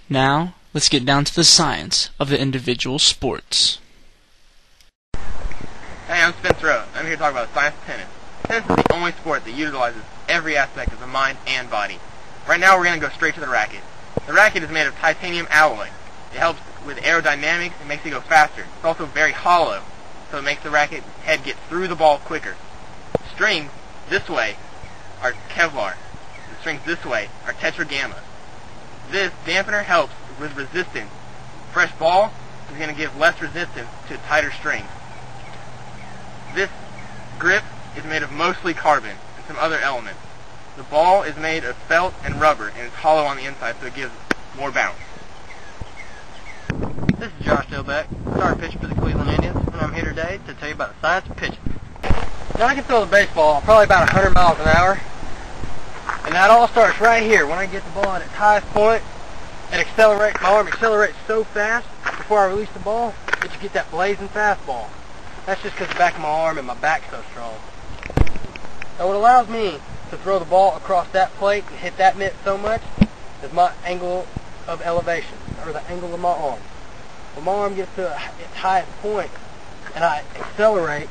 Now, let's get down to the science of the individual sports. Hey, I'm Spencer Rowe. I'm here to talk about the science of tennis. Tennis is the only sport that utilizes every aspect of the mind and body. Right now, we're going to go straight to the racket. The racket is made of titanium alloy. It helps with aerodynamics and makes it go faster. It's also very hollow, so it makes the racket head get through the ball quicker. The strings this way are Kevlar. The strings this way are Tetragamma. This dampener helps with resistance. Fresh ball is going to give less resistance to tighter strings. This grip is made of mostly carbon and some other elements. The ball is made of felt and rubber and it's hollow on the inside, so it gives more bounce. This is Josh Dilbeck, starting pitcher for the Cleveland Indians, and I'm here today to tell you about the science of pitching. Now I can throw the baseball probably about 100 miles an hour, and that all starts right here. When I get the ball at its highest point, my arm accelerates so fast before I release the ball that you get that blazing fastball. That's just because the back of my arm and my back's so strong. Now what allows me to throw the ball across that plate and hit that mitt so much is my angle of elevation, or the angle of my arm. When my arm gets to its highest point and I accelerate,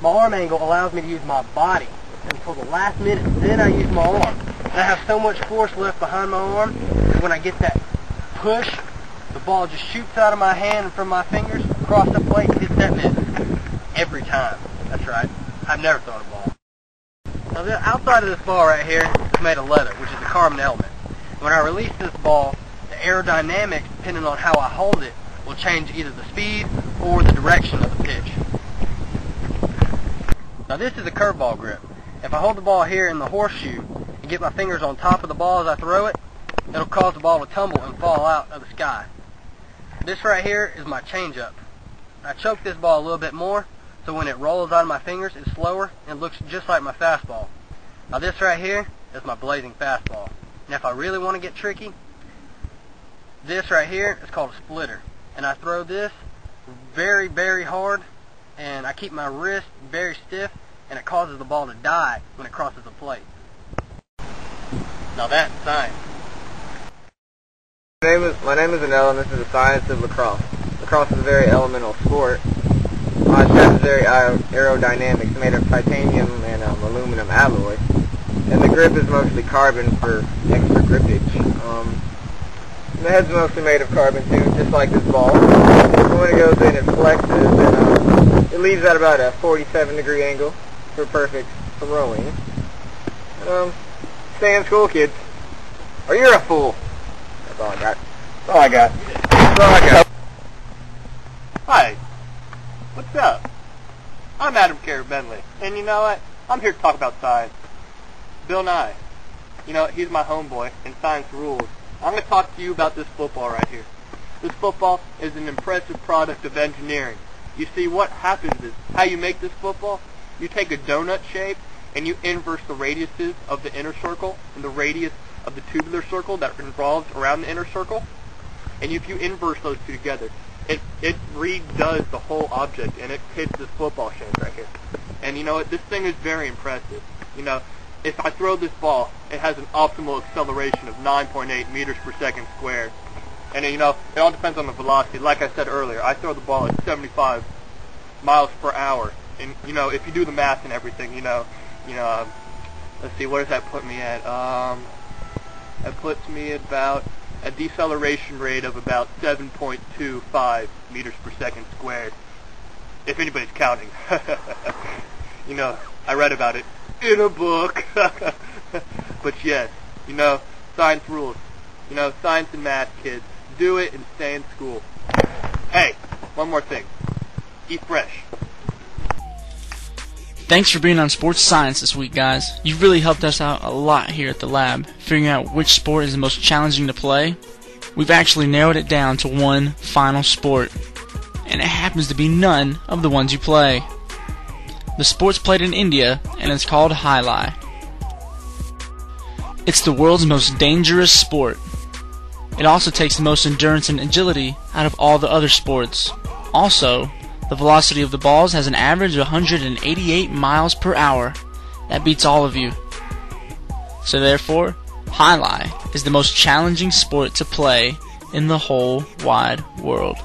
my arm angle allows me to use my body until the last minute. Then I use my arm. And I have so much force left behind my arm that when I get that push, the ball just shoots out of my hand and from my fingers across the plate and hits that mitt. Every time. That's right. I've never thrown a ball. Now the outside of this ball right here is made of leather, which is a carbon element. When I release this ball, the aerodynamics, depending on how I hold it, will change either the speed or the direction of the pitch. Now this is a curveball grip. If I hold the ball here in the horseshoe and get my fingers on top of the ball as I throw it, it'll cause the ball to tumble and fall out of the sky. This right here is my changeup. I choke this ball a little bit more, so when it rolls out of my fingers, it's slower and looks just like my fastball. Now this right here is my blazing fastball. And if I really want to get tricky, this right here is called a splitter. And I throw this very, very hard, and I keep my wrist very stiff, and it causes the ball to die when it crosses the plate. Now that's science. My name is Anel, and this is the science of lacrosse. Lacrosse is a very elemental sport. My shaft is very aerodynamic. It's made of titanium and aluminum alloy. And the grip is mostly carbon for extra grippage. And the head's mostly made of carbon too, just like this ball. And when it goes in, it flexes, and it leaves at about a 47-degree angle for perfect throwing. Stay in school, kids, or you're a fool. That's all I got. That's all I got. That's all I got. Hi, what's up? I'm Adam Carey Bentley, and you know what? I'm here to talk about science. Bill Nye. You know, he's my homeboy, and science rules. I'm going to talk to you about this football right here. This football is an impressive product of engineering. You see, what happens is, how you make this football, you take a donut shape, and you inverse the radiuses of the inner circle and the radius of the tubular circle that revolves around the inner circle. And if you inverse those two together, it redoes the whole object, and it hits this football shape right here. And you know what? This thing is very impressive. You know, if I throw this ball, it has an optimal acceleration of 9.8 meters per second squared. And you know, it all depends on the velocity. Like I said earlier, I throw the ball at 75 miles per hour. And you know, if you do the math and everything, let's see, where does that put me at? That puts me at about a deceleration rate of about 7.25 meters per second squared. If anybody's counting. You know, I read about it in a book. But yes, you know, science rules. You know, science and math, kids. Do it and stay in school. Hey, one more thing. Eat fresh. Thanks for being on Sports Science this week, guys. You've really helped us out a lot here at the lab, figuring out which sport is the most challenging to play. We've actually narrowed it down to one final sport, and it happens to be none of the ones you play. The sport's played in India, and it's called High-Lie. It's the world's most dangerous sport. It also takes the most endurance and agility out of all the other sports. Also, the velocity of the balls has an average of 188 miles per hour. That beats all of you. So therefore, High-Lie is the most challenging sport to play in the whole wide world.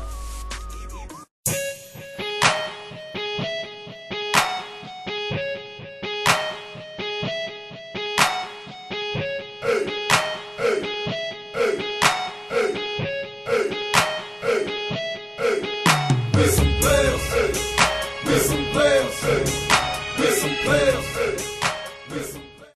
Listen,